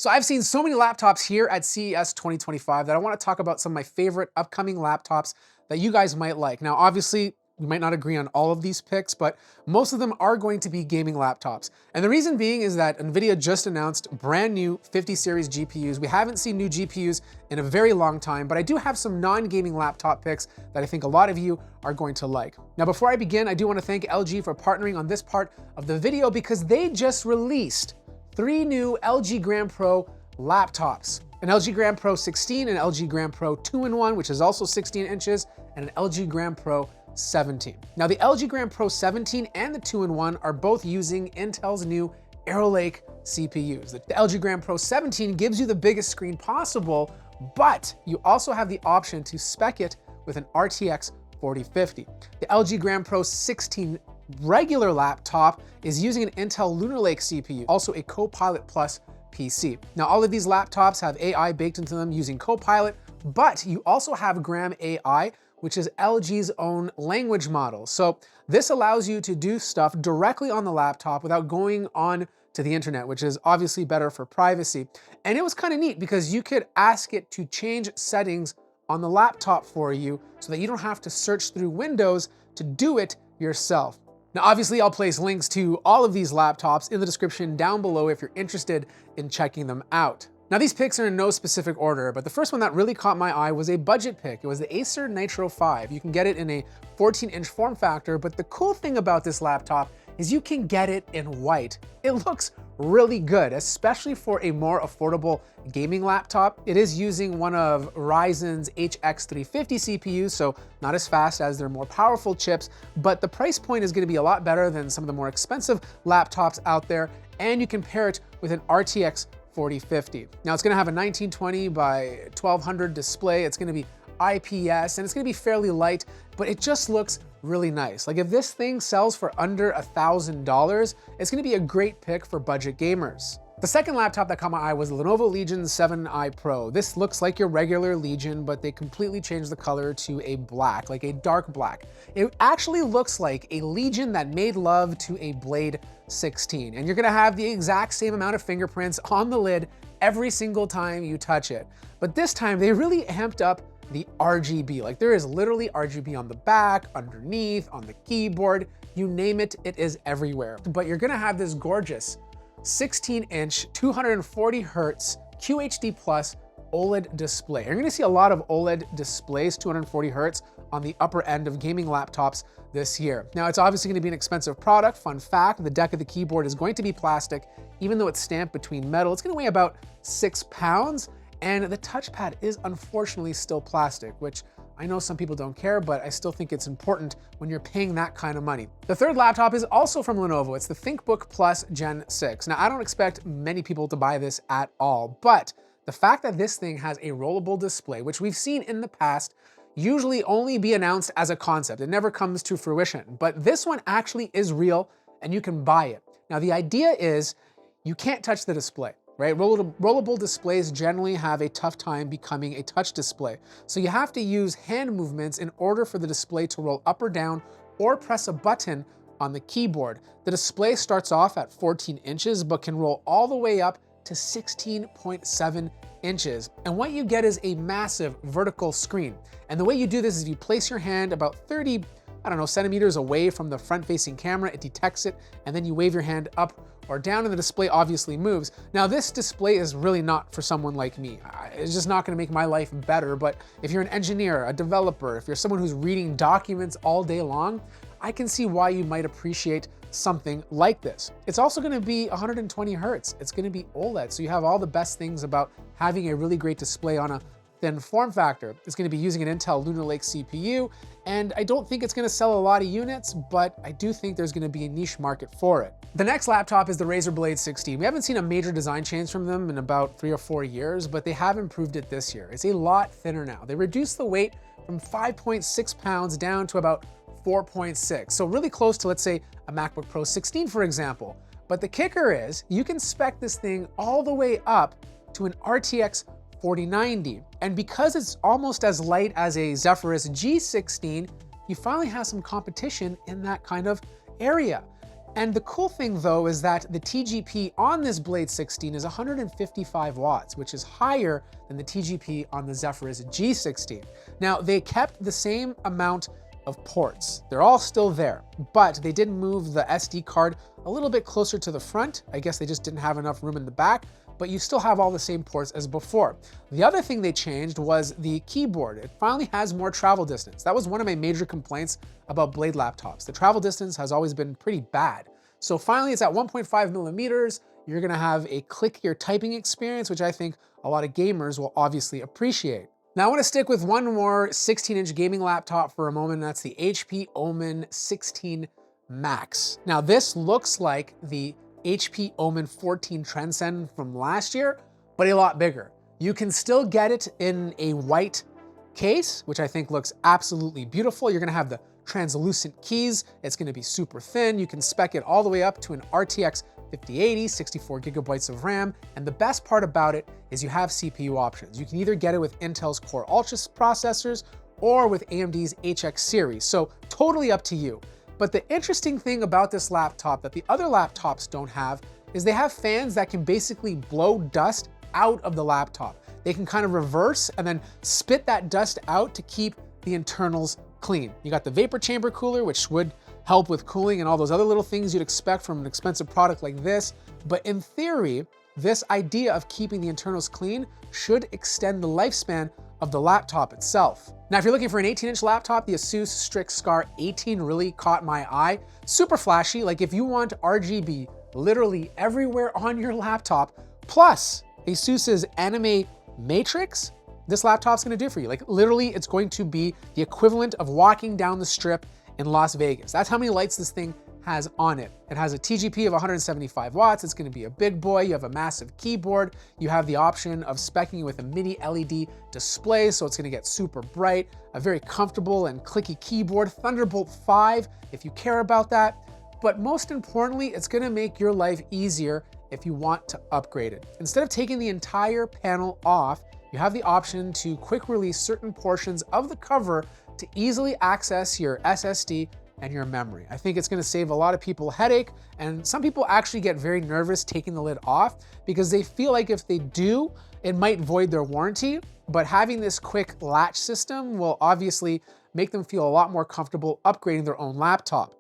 So I've seen so many laptops here at CES 2025 that I want to talk about some of my favorite upcoming laptops that you guys might like. Now, obviously, we might not agree on all of these picks, but most of them are going to be gaming laptops. And the reason being is that NVIDIA just announced brand new 50 series GPUs. We haven't seen new GPUs in a very long time, but I do have some non-gaming laptop picks that I think a lot of you are going to like. Now, before I begin, I do want to thank LG for partnering on this part of the video because they just released 3 new LG Gram Pro laptops. An LG Gram Pro 16, an LG Gram Pro 2-in-1, which is also 16 inches, and an LG Gram Pro 17. Now the LG Gram Pro 17 and the 2-in-1 are both using Intel's new Arrow Lake CPUs. The LG Gram Pro 17 gives you the biggest screen possible, but you also have the option to spec it with an RTX 4050. The LG Gram Pro 16 regular laptop is using an Intel Lunar Lake CPU, also a Copilot Plus PC. Now, all of these laptops have AI baked into them using Copilot, but you also have Gram AI, which is LG's own language model. So this allows you to do stuff directly on the laptop without going on to the internet, which is obviously better for privacy. And it was kind of neat because you could ask it to change settings on the laptop for you so that you don't have to search through Windows to do it yourself. Now, obviously, I'll place links to all of these laptops in the description down below if you're interested in checking them out. Now, these picks are in no specific order, but the first one that really caught my eye was a budget pick. It was the Acer Nitro 5. You can get it in a 14-inch form factor, but the cool thing about this laptop is you can get it in white. It looks really good, especially for a more affordable gaming laptop. It is using one of Ryzen's HX350 CPUs, so not as fast as their more powerful chips, but the price point is going to be a lot better than some of the more expensive laptops out there, and you can pair it with an RTX 4050. Now it's going to have a 1920 by 1200 display. It's going to be IPS and it's going to be fairly light, but it just looks really nice. Like if this thing sells for under $1,000, it's going to be a great pick for budget gamers. The second laptop that caught my eye was the Lenovo Legion 7i Pro. This looks like your regular Legion, but they completely changed the color to a black, like a dark black. It actually looks like a Legion that made love to a Blade 16. And you're gonna have the exact same amount of fingerprints on the lid every single time you touch it. But this time they really amped up the RGB. Like there is literally RGB on the back, underneath, on the keyboard, you name it, it is everywhere. But you're gonna have this gorgeous 16-inch, 240 hertz QHD Plus OLED display. You're gonna see a lot of OLED displays, 240 hertz, on the upper end of gaming laptops this year. Now, it's obviously gonna be an expensive product. Fun fact, the deck of the keyboard is going to be plastic, even though it's stamped between metal. It's gonna weigh about 6 pounds, and the touchpad is unfortunately still plastic, which I know some people don't care, but I still think it's important when you're paying that kind of money. The third laptop is also from Lenovo. It's the Thinkbook Plus Gen 6. Now, I don't expect many people to buy this at all, but the fact that this thing has a rollable display, which we've seen in the past, usually only be announced as a concept. It never comes to fruition, but this one actually is real and you can buy it. Now, the idea is you can't touch the display. Right? Rollable displays generally have a tough time becoming a touch display. So you have to use hand movements in order for the display to roll up or down or press a button on the keyboard. The display starts off at 14 inches, but can roll all the way up to 16.7 inches. And what you get is a massive vertical screen. And the way you do this is you place your hand about 30, centimeters away from the front-facing camera, it detects it, and then you wave your hand up or down and the display obviously moves. Now this display is really not for someone like me. It's just not gonna make my life better, but if you're an engineer, a developer, if you're someone who's reading documents all day long, I can see why you might appreciate something like this. It's also gonna be 120 hertz. It's gonna be OLED, so you have all the best things about having a really great display on a thin form factor. It's gonna be using an Intel Lunar Lake CPU, and I don't think it's gonna sell a lot of units, but I do think there's gonna be a niche market for it. The next laptop is the Razer Blade 16. We haven't seen a major design change from them in about 3 or 4 years, but they have improved it this year. It's a lot thinner now. They reduced the weight from 5.6 pounds down to about 4.6. So really close to, let's say, a MacBook Pro 16, for example. But the kicker is you can spec this thing all the way up to an RTX 4090. And because it's almost as light as a Zephyrus G16, you finally have some competition in that kind of area. And the cool thing though is that the TGP on this Blade 16 is 155 watts, which is higher than the TGP on the Zephyrus G16. Now, they kept the same amount of ports. They're all still there, but they did move the SD card a little bit closer to the front. I guess they just didn't have enough room in the back, but you still have all the same ports as before. The other thing they changed was the keyboard. It finally has more travel distance. That was one of my major complaints about Blade laptops. The travel distance has always been pretty bad. So finally it's at 1.5 millimeters. You're gonna have a clickier typing experience, which I think a lot of gamers will obviously appreciate. Now I wanna stick with one more 16-inch gaming laptop for a moment, and that's the HP Omen 16 Max. Now this looks like the HP Omen 14 Transcend from last year, but a lot bigger. You can still get it in a white case, which I think looks absolutely beautiful. You're gonna have the translucent keys. It's gonna be super thin. You can spec it all the way up to an RTX 5080, 64 gigabytes of RAM. And the best part about it is you have CPU options. You can either get it with Intel's Core Ultra processors or with AMD's HX series. So totally up to you. But the interesting thing about this laptop that the other laptops don't have is they have fans that can basically blow dust out of the laptop. They can kind of reverse and then spit that dust out to keep the internals clean. You got the vapor chamber cooler, which would help with cooling and all those other little things you'd expect from an expensive product like this. But in theory, this idea of keeping the internals clean should extend the lifespan of the laptop itself. Now, if you're looking for an 18-inch laptop, the Asus Strix Scar 18 really caught my eye. Super flashy, like if you want RGB literally everywhere on your laptop, plus Asus's anime matrix, this laptop's gonna do for you. Like literally, it's going to be the equivalent of walking down the strip in Las Vegas. That's how many lights this thing has on it. It has a TGP of 175 watts. It's gonna be a big boy. You have a massive keyboard. You have the option of speccing with a mini LED display, so it's gonna get super bright, a very comfortable and clicky keyboard, Thunderbolt 5, if you care about that. But most importantly, it's gonna make your life easier if you want to upgrade it. Instead of taking the entire panel off, you have the option to quick release certain portions of the cover to easily access your SSD and your memory. I think it's gonna save a lot of people a headache, and some people actually get very nervous taking the lid off because they feel like if they do, it might void their warranty, but having this quick latch system will obviously make them feel a lot more comfortable upgrading their own laptop.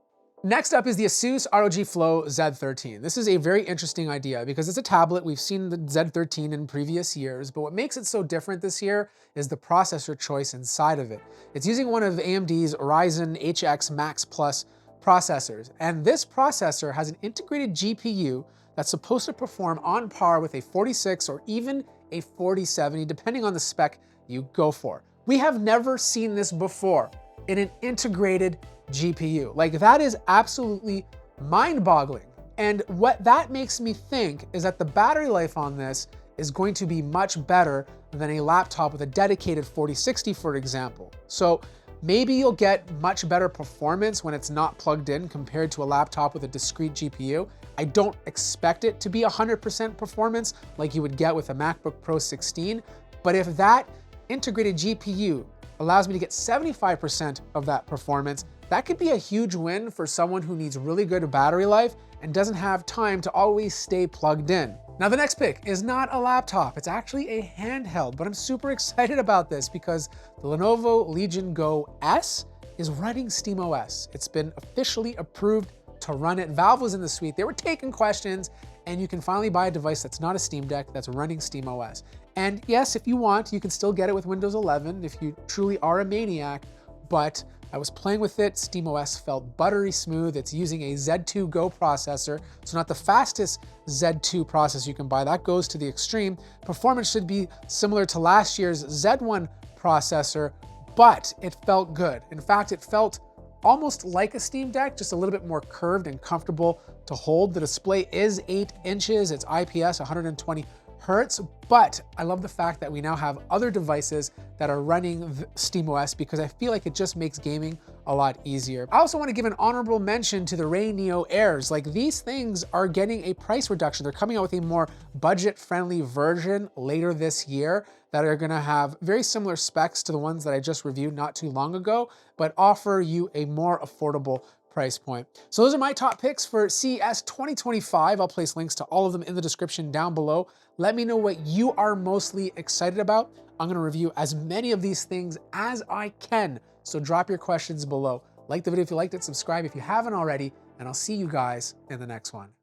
Next up is the Asus ROG Flow Z13. This is a very interesting idea because it's a tablet. We've seen the Z13 in previous years, but what makes it so different this year is the processor choice inside of it. It's using one of AMD's Ryzen HX Max Plus processors, and this processor has an integrated GPU that's supposed to perform on par with a 46 or even a 4070, depending on the spec you go for. We have never seen this before in an integrated GPU. Like, that is absolutely mind-boggling. And what that makes me think is that the battery life on this is going to be much better than a laptop with a dedicated 4060, for example. So maybe you'll get much better performance when it's not plugged in compared to a laptop with a discrete GPU. I don't expect it to be 100% performance like you would get with a MacBook Pro 16, but if that integrated GPU allows me to get 75% of that performance, that could be a huge win for someone who needs really good battery life and doesn't have time to always stay plugged in. Now, the next pick is not a laptop, it's actually a handheld, but I'm super excited about this because the Lenovo Legion S is running SteamOS. It's been officially approved to run it. Valve was in the suite, they were taking questions, and you can finally buy a device that's not a Steam Deck that's running SteamOS. And yes, if you want, you can still get it with Windows 11 if you truly are a maniac, but I was playing with it, SteamOS felt buttery smooth. It's using a Z2 Go processor, so not the fastest Z2 processor you can buy, that goes to the extreme. Performance should be similar to last year's Z1 processor, but it felt good. In fact, it felt almost like a Steam Deck, just a little bit more curved and comfortable to hold. The display is 8 inches, it's IPS, 120 Hertz, but I love the fact that we now have other devices that are running SteamOS because I feel like it just makes gaming a lot easier. I also want to give an honorable mention to the Ray Neo Airs. Like, these things are getting a price reduction. They're coming out with a more budget-friendly version later this year that are gonna have very similar specs to the ones that I just reviewed not too long ago, but offer you a more affordable price point. So those are my top picks for CES 2025. I'll place links to all of them in the description down below. Let me know what you are mostly excited about. I'm gonna review as many of these things as I can, so drop your questions below. Like the video if you liked it, subscribe if you haven't already, and I'll see you guys in the next one.